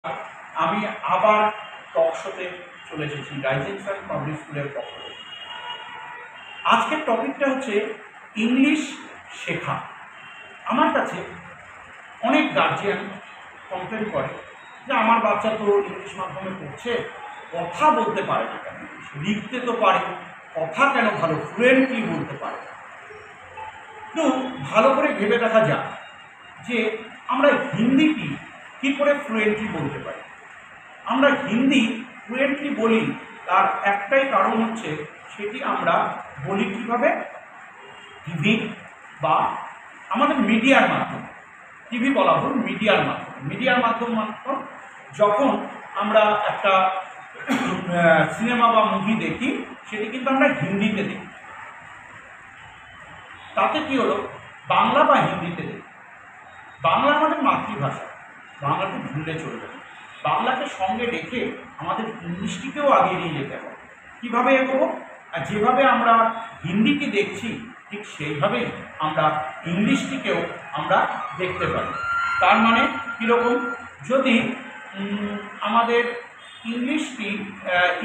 আমি আবার টক শোতে চলে এসেছি রাইজিং সান পাবলিক স্কুলের পক্ষ থেকে। আজকের টপিকটা হচ্ছে ইংলিশ শেখা। আমার কাছে অনেক গার্জিয়ান কমপ্লেন করে যে আমার বাচ্চা তো ইংলিশ মাধ্যমে পড়ছে, কথা বলতে পারে না কেন, লিখতে তো পারে, কথা কেন ভালো ফ্লুয়েন্টলি বলতে পারে না। তো ভালো করে ভেবে দেখা যাক যে আমরা হিন্দিটি কী করে ফ্লুয়েন্টলি বলতে পারি। আমরা হিন্দি ফ্লুয়েন্টলি বলি তার একটাই কারণ হচ্ছে সেটি আমরা বলি কীভাবে, টিভি বা আমাদের মিডিয়ার মাধ্যমে। টিভি বলা ভুল, মিডিয়ার মাধ্যম যখন আমরা একটা সিনেমা বা মুভি দেখি সেটি কিন্তু আমরা হিন্দিতে দেখি। তাতে কী হলো, বাংলা বা হিন্দিতে দেখি। বাংলা আমাদের মাতৃভাষা, বাংলাকে ভুললে চলবে না। বাংলাকে সঙ্গে রেখে আমাদের ইংলিশটিকেও আগিয়ে নিয়ে যেতে হবে। কীভাবে এগোবো? আর যেভাবে আমরা হিন্দিকে দেখছি ঠিক সেইভাবেই আমরা ইংলিশটিকেও আমরা দেখতে পারি। তার মানে কীরকম, যদি আমাদের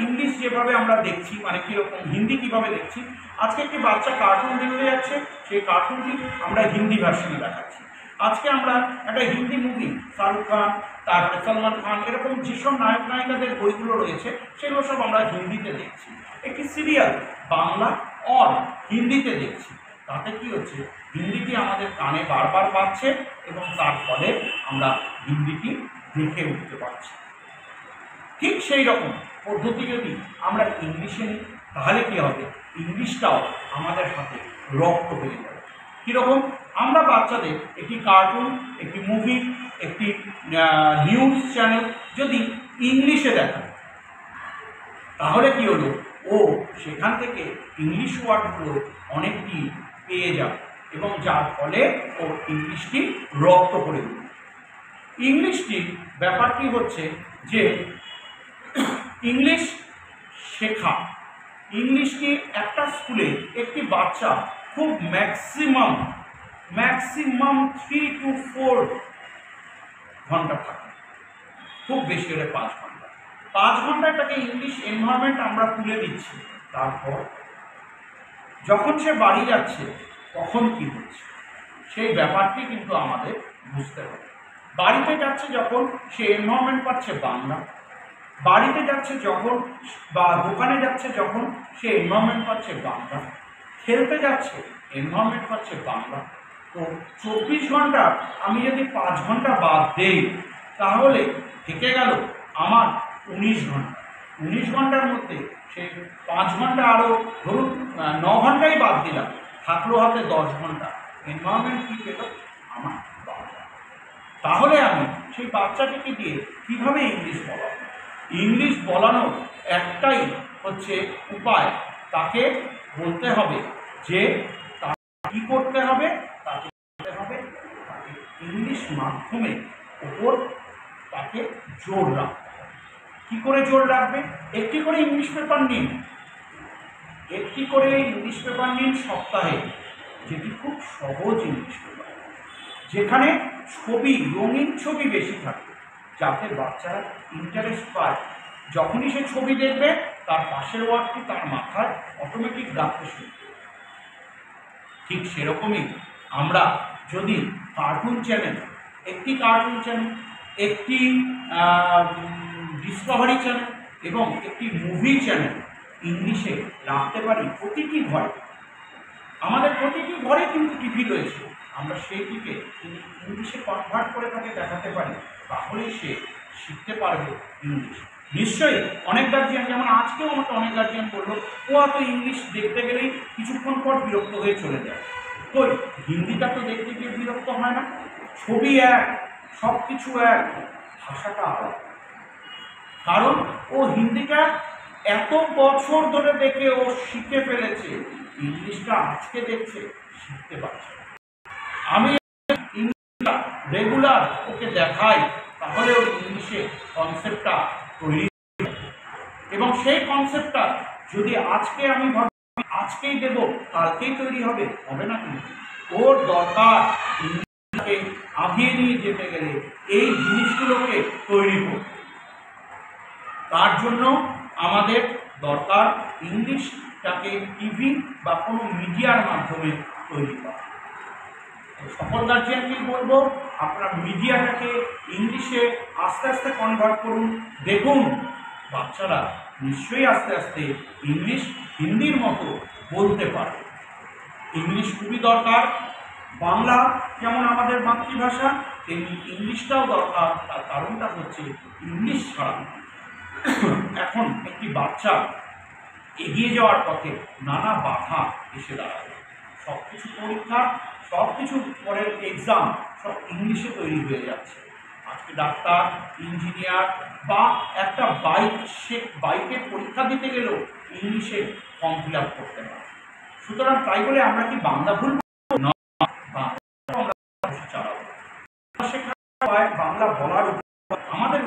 ইংলিশ যেভাবে আমরা দেখছি, মানে কীরকম হিন্দি কীভাবে দেখছি। আজকে একটি বাচ্চা কার্টুন দেখতে যাচ্ছে, সেই কার্টুনটি আমরা হিন্দি ভার্সনে দেখাচ্ছি। আজকে আমরা একটা হিন্দি মুভি, শাহরুখ খান, তারপরে সলমান খান, এরকম যেসব নায়ক নায়িকাদের বইগুলো রয়েছে সেগুলো সব আমরা হিন্দিতে দেখছি। একটি সিরিয়াল বাংলা আর হিন্দিতে দেখছি। তাতে কি হচ্ছে, হিন্দিটি আমাদের কানে বারবার বাজছে এবং তার ফলে আমরা হিন্দিটি দেখে উঠতে পারছি। ঠিক সেই রকম পদ্ধতি যদি আমরা ইংলিশে নিই তাহলে কী হবে, ইংলিশটাও আমাদের হাতে রপ্ত হয়ে যাবে। কীরকম, আমরা বাচ্চাদের একটি কার্টুন, একটি মুভি, একটি নিউজ চ্যানেল যদি ইংলিশে দেখায় তাহলে কি হলো, ও সেখান থেকে ইংলিশ ওয়ার্ডগুলো অনেকটি পেয়ে যাবে এবং যার ফলে ও ইংলিশটি রপ্ত করে দেবে। ইংলিশটির ব্যাপারটি হচ্ছে যে ইংলিশ শেখা, ইংলিশটি একটা স্কুলে একটি বাচ্চা খুব ম্যাক্সিমাম 3 to 4 ঘন্টা থাকে, খুব বেশি হলে 5 ঘন্টা। 5 ঘন্টায় তাকে ইংলিশ এনভায়রনমেন্ট আমরা তুলে দিচ্ছি। তারপর যখন সে বাড়ি যাচ্ছে তখন কি হচ্ছে সেই ব্যাপারটি কিন্তু আমাদের বুঝতে হবে। বাড়িতে যাচ্ছে যখন সে এনভায়রনমেন্ট পাচ্ছে বাংলা, বাড়িতে যাচ্ছে যখন বা দোকানে যাচ্ছে যখন সে এনভায়রনমেন্ট পাচ্ছে বাংলা, খেলতে যাচ্ছে এনভায়রনমেন্ট পাচ্ছে বাংলা। তো 24 ঘন্টা আমি যদি 5 ঘন্টা বাদ দেই তাহলে থেকে গেল আমার 19 ঘন্টা। 19 ঘন্টার মধ্যে সে 5 ঘন্টা আরও ধরুন 9 ঘন্টাই বাদ দিলাম, থাকলো হাতে 10 ঘন্টা। এনভায়রনমেন্ট কী পেল, আমার বাংলা। তাহলে আমি সেই বাচ্চাটিকে দিয়ে কীভাবে ইংলিশ বলাবো? ইংলিশ বলানোর একটাই হচ্ছে উপায়, তাকে বলতে হবে যে কী করতে হবে, তাকে বলতে হবে তাকে ইংলিশ মাধ্যমের ওপর তাকে জোর রাখতে হবে। কী করে জোর রাখবে? একটি করে ইংলিশ পেপার নিন, সপ্তাহে, যেটি খুব সহজ ইংলিশ পেপার, যেখানে ছবি, রঙিন ছবি বেশি থাকে, যাতে বাচ্চারা ইন্টারেস্ট পায়। যখনই সে ছবি দেখবে তার পাশের ওয়ার্ডটি তার মাথায় অটোমেটিক ডাকতে শুরু করবে। ঠিক সেরকমই আমরা যদি কার্টুন চ্যানেল, একটি ডিসকভারি চ্যানেল এবং একটি মুভি চ্যানেল ইংলিশে রাখতে পারি প্রতিটি ঘরে। আমাদের প্রতিটি ঘরে কিন্তু টিভি রয়েছে, আমরা সেইটিকে যদি ইংলিশে কনভার্ট করে তাকে দেখাতে পারি তাহলে সে শিখতে পারবে ইংলিশ। নিশ্চয়ই অনেক গার্জিয়ান, যেমন আজকেও আমাকে অনেক গার্জিয়ান বললো, ও তো ইংলিশ দেখতে গেলেই কিছুক্ষণ পর বিরক্ত হয়ে চলে যায়। কই, হিন্দিটা তো দেখতে গিয়ে বিরক্ত হয় না, ছবি এক, সব কিছু এক, ভাষাটা আলাদা। কারণ ও হিন্দিটা এত বছর ধরে দেখে ও শিখে ফেলেছে, ইংলিশটা আজকে দেখছে, শিখতে পারছে। আমি ইংলিশটা রেগুলার ওকে দেখাই, তাহলে ওর ইংলিশে কনসেপ্টটা তৈরি, এবং সেই কনসেপ্টটা যদি আজকে আমি ভাবি আজকেই দেব, কালকেই তৈরি হবে না। কিন্তু ওর দরকার ইংলিশকে আগিয়ে নিয়ে যেতে গেলে এই জিনিসগুলোকে তৈরি করতে। তার জন্য আমাদের দরকার ইংলিশটাকে টিভি বা কোনো মিডিয়ার মাধ্যমে তৈরি করা। সকল গার্জিয়ানকে বলবো, আপনারা মিডিয়াটাকে ইংলিশে আস্তে আস্তে কনভার্ট করুন। দেখুন বাচ্চারা নিশ্চয়ই আস্তে আস্তে ইংলিশ হিন্দির মতো বলতে পারে। ইংলিশ খুবই দরকার। বাংলা যেমন আমাদের মাতৃভাষা, তেমনি ইংলিশটাও দরকার। তার কারণটা হচ্ছে ইংলিশ ছাড়া এখন একটি বাচ্চা এগিয়ে যাওয়ার পথে নানা বাধা এসে দাঁড়াবে। সব কিছু পরীক্ষা, সব কিছু পরের এক্সাম সব ইংলিশে তৈরি হয়ে যাচ্ছে। আজকে ডাক্তার, ইঞ্জিনিয়ার বা একটা বাইকের পরীক্ষা দিতে গেলেও ইংলিশে ফর্ম ফিল আপ করতে হয়। সুতরাং তাই বলে আমরা কি বাংলা ভুল না, বাংলা চালাবো। বাংলা বলার আমাদের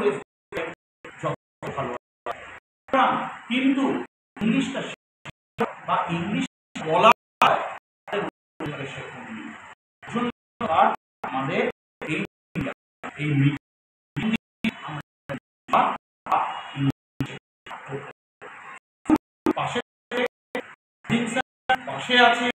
ভালো, কিন্তু ইংলিশটা বা ইংলিশ বলা আমাদের পাশে আছে